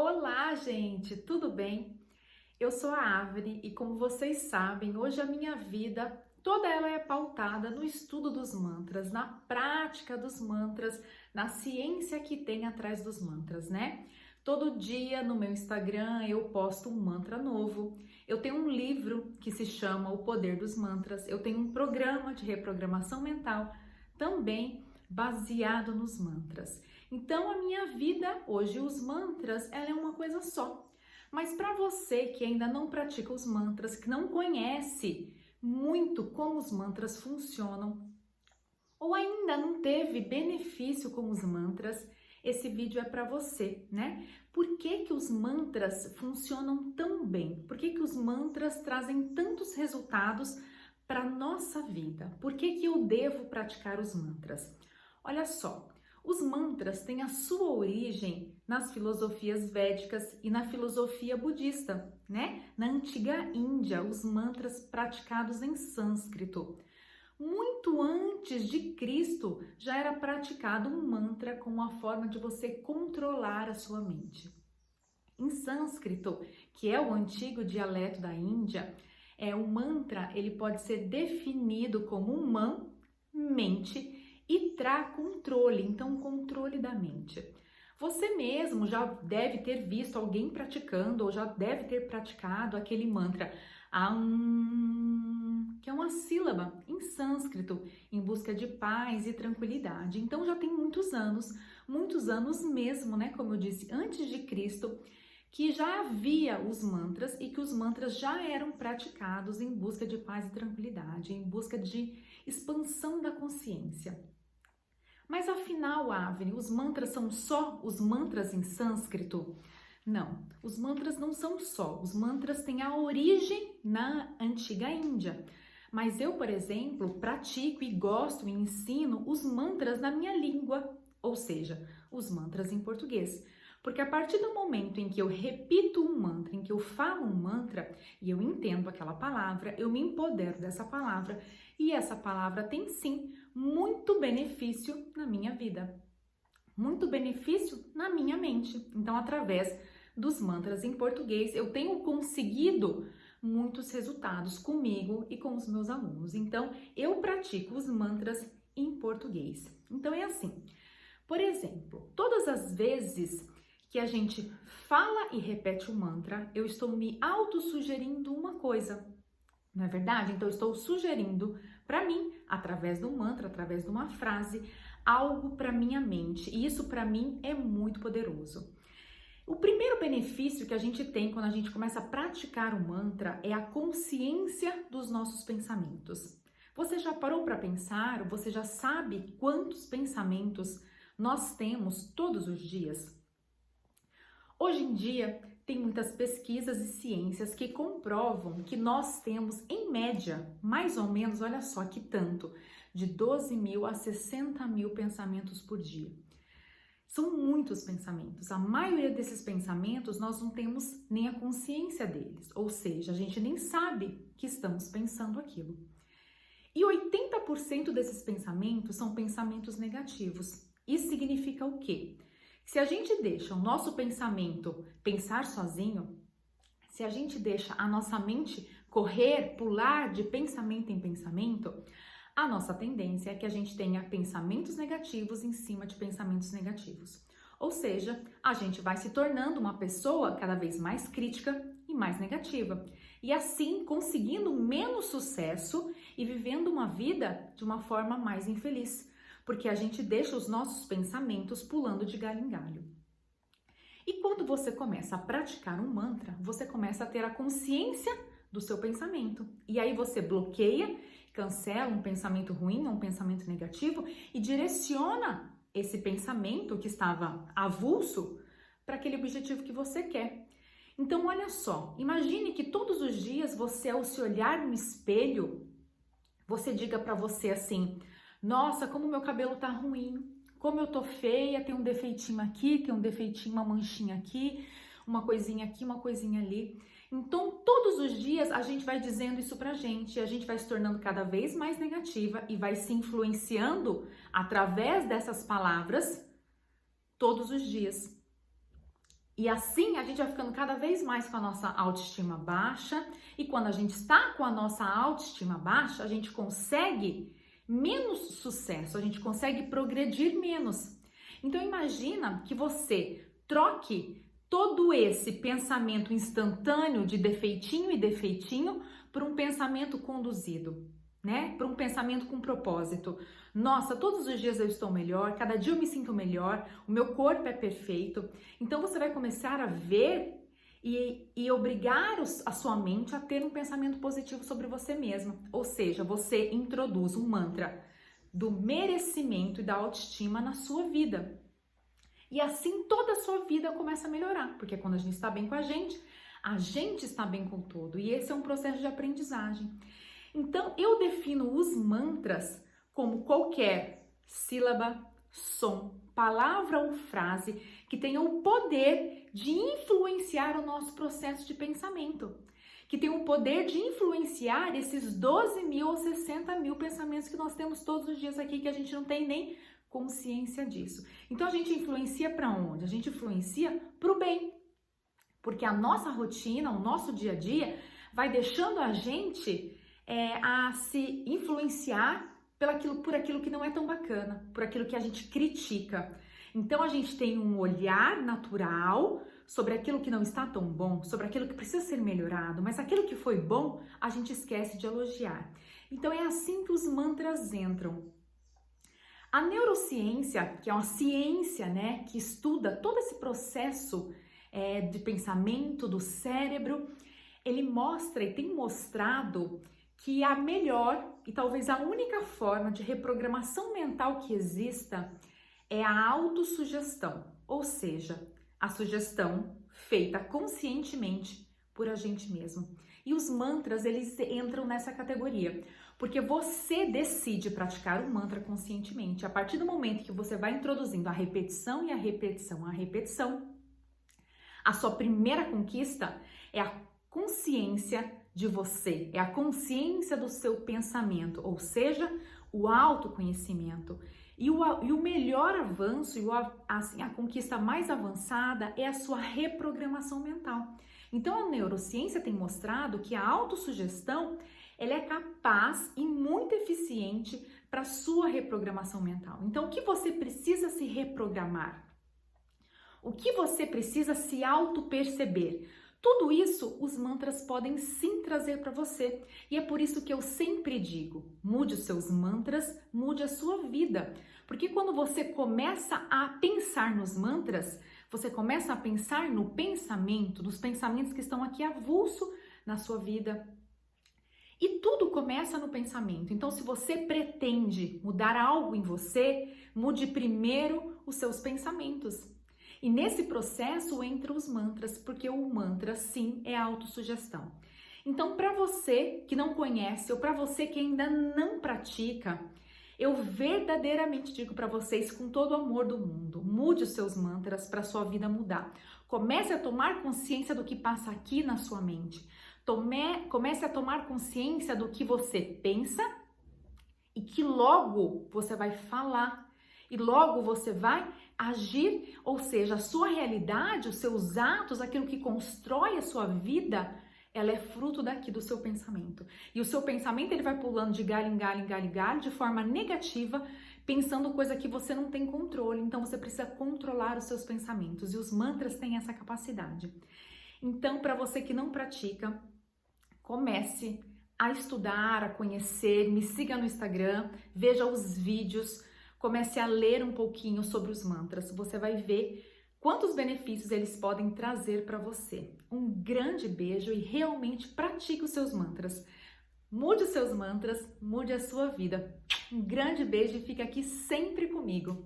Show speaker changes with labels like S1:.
S1: Olá, gente, tudo bem? Eu sou a Avni e como vocês sabem, hoje a minha vida toda ela é pautada no estudo dos mantras, na prática dos mantras, na ciência que tem atrás dos mantras, né? Todo dia no meu Instagram eu posto um mantra novo. Eu tenho um livro que se chama O Poder dos Mantras. Eu tenho um programa de reprogramação mental também baseado nos mantras. Então a minha vida hoje, os mantras, ela é uma coisa só. Mas para você que ainda não pratica os mantras, que não conhece muito como os mantras funcionam, ou ainda não teve benefício com os mantras, esse vídeo é para você, né? Por que que os mantras funcionam tão bem? Por que que os mantras trazem tantos resultados para nossa vida? Por que que eu devo praticar os mantras? Olha só, os mantras têm a sua origem nas filosofias védicas e na filosofia budista, né? Na antiga Índia, os mantras praticados em sânscrito. Muito antes de Cristo, já era praticado um mantra como uma forma de você controlar a sua mente. Em sânscrito, que é o antigo dialeto da Índia, o mantra ele pode ser definido como um man, mente, e tra, controle, então controle da mente. Você mesmo já deve ter visto alguém praticando ou já deve ter praticado aquele mantra que é uma sílaba em sânscrito, em busca de paz e tranquilidade. Então já tem muitos anos mesmo, né, como eu disse, antes de Cristo, que já havia os mantras e que os mantras já eram praticados em busca de paz e tranquilidade, em busca de expansão da consciência. Mas afinal, Avni, os mantras são só os mantras em sânscrito? Não, os mantras não são só, os mantras têm a origem na antiga Índia. Mas eu, por exemplo, pratico e gosto e ensino os mantras na minha língua, ou seja, os mantras em português. Porque a partir do momento em que eu repito um mantra, em que eu falo um mantra e eu entendo aquela palavra, eu me empodero dessa palavra e essa palavra tem sim muito benefício na minha vida, muito benefício na minha mente. Então, através dos mantras em português, eu tenho conseguido muitos resultados comigo e com os meus alunos. Então, eu pratico os mantras em português. Então, é assim, por exemplo, todas as vezes que a gente fala e repete o mantra, eu estou me autossugerindo uma coisa, não é verdade? Então, eu estou sugerindo para mim, através do mantra, através de uma frase, algo para minha mente. E isso, para mim, é muito poderoso. O primeiro benefício que a gente tem quando a gente começa a praticar o mantra é a consciência dos nossos pensamentos. Você já parou para pensar, ou você já sabe quantos pensamentos nós temos todos os dias? Hoje em dia, tem muitas pesquisas e ciências que comprovam que nós temos, em média, mais ou menos, olha só que tanto, de 12 mil a 60 mil pensamentos por dia. São muitos pensamentos. A maioria desses pensamentos nós não temos nem a consciência deles, ou seja, a gente nem sabe que estamos pensando aquilo. E 80% desses pensamentos são pensamentos negativos. Isso significa o quê? Se a gente deixa o nosso pensamento pensar sozinho, se a gente deixa a nossa mente correr, pular de pensamento em pensamento, a nossa tendência é que a gente tenha pensamentos negativos em cima de pensamentos negativos. Ou seja, a gente vai se tornando uma pessoa cada vez mais crítica e mais negativa. E assim conseguindo menos sucesso e vivendo uma vida de uma forma mais infeliz. Porque a gente deixa os nossos pensamentos pulando de galho em galho. E quando você começa a praticar um mantra, você começa a ter a consciência do seu pensamento. E aí você bloqueia, cancela um pensamento ruim, um pensamento negativo e direciona esse pensamento que estava avulso para aquele objetivo que você quer. Então, olha só, imagine que todos os dias você, ao se olhar no espelho, você diga para você assim: nossa, como meu cabelo tá ruim, como eu tô feia, tem um defeitinho aqui, tem um defeitinho, uma manchinha aqui, uma coisinha ali. Então, todos os dias a gente vai dizendo isso pra gente, e a gente vai se tornando cada vez mais negativa e vai se influenciando através dessas palavras todos os dias. E assim a gente vai ficando cada vez mais com a nossa autoestima baixa, e quando a gente está com a nossa autoestima baixa, a gente consegue menos sucesso, a gente consegue progredir menos. Então imagina que você troque todo esse pensamento instantâneo de defeitinho por um pensamento conduzido, né? Por um pensamento com propósito. Nossa, todos os dias eu estou melhor, cada dia eu me sinto melhor, o meu corpo é perfeito. Então você vai começar a ver e obrigar a sua mente a ter um pensamento positivo sobre você mesma. Ou seja, você introduz um mantra do merecimento e da autoestima na sua vida. E assim toda a sua vida começa a melhorar, porque quando a gente está bem com a gente está bem com tudo. E esse é um processo de aprendizagem. Então, eu defino os mantras como qualquer sílaba, som, palavra ou frase que tenha o poder de influenciar o nosso processo de pensamento, que tem o poder de influenciar esses 12 mil ou 60 mil pensamentos que nós temos todos os dias aqui, que a gente não tem nem consciência disso. Então, a gente influencia para onde? A gente influencia para o bem, porque a nossa rotina, o nosso dia a dia, vai deixando a gente a se influenciar por aquilo que não é tão bacana, por aquilo que a gente critica. Então a gente tem um olhar natural sobre aquilo que não está tão bom, sobre aquilo que precisa ser melhorado, mas aquilo que foi bom, a gente esquece de elogiar. Então é assim que os mantras entram. A neurociência, que é uma ciência, né, que estuda todo esse processo de pensamento do cérebro, ele mostra e tem mostrado que a melhor e talvez a única forma de reprogramação mental que exista é a autossugestão, ou seja, a sugestão feita conscientemente por a gente mesmo. E os mantras, eles entram nessa categoria, porque você decide praticar o mantra conscientemente. A partir do momento que você vai introduzindo a repetição e a repetição, a sua primeira conquista é a consciência de você, é a consciência do seu pensamento, ou seja, o autoconhecimento. E o melhor avanço, a conquista mais avançada é a sua reprogramação mental. Então, a neurociência tem mostrado que a autossugestão ela é capaz e muito eficiente para a sua reprogramação mental. Então, o que você precisa se reprogramar? O que você precisa se auto-perceber? Tudo isso os mantras podem sim trazer para você. E é por isso que eu sempre digo, mude os seus mantras, mude a sua vida. Porque quando você começa a pensar nos mantras, você começa a pensar no pensamento, nos pensamentos que estão aqui avulso na sua vida. E tudo começa no pensamento. Então, se você pretende mudar algo em você, mude primeiro os seus pensamentos. E nesse processo entram os mantras, porque o mantra, sim, é a autossugestão. Então, para você que não conhece ou para você que ainda não pratica, eu verdadeiramente digo para vocês com todo o amor do mundo, mude os seus mantras para a sua vida mudar. Comece a tomar consciência do que passa aqui na sua mente. Comece a tomar consciência do que você pensa e que logo você vai falar. E logo você vai agir, ou seja, a sua realidade, os seus atos, aquilo que constrói a sua vida, ela é fruto daqui do seu pensamento. E o seu pensamento ele vai pulando de galho em galho, em galho em galho, de forma negativa, pensando coisa que você não tem controle. Então você precisa controlar os seus pensamentos e os mantras têm essa capacidade. Então, para você que não pratica, comece a estudar, a conhecer, me siga no Instagram, veja os vídeos, comece a ler um pouquinho sobre os mantras. Você vai ver quantos benefícios eles podem trazer para você. Um grande beijo e realmente pratique os seus mantras. Mude os seus mantras, mude a sua vida. Um grande beijo e fique aqui sempre comigo.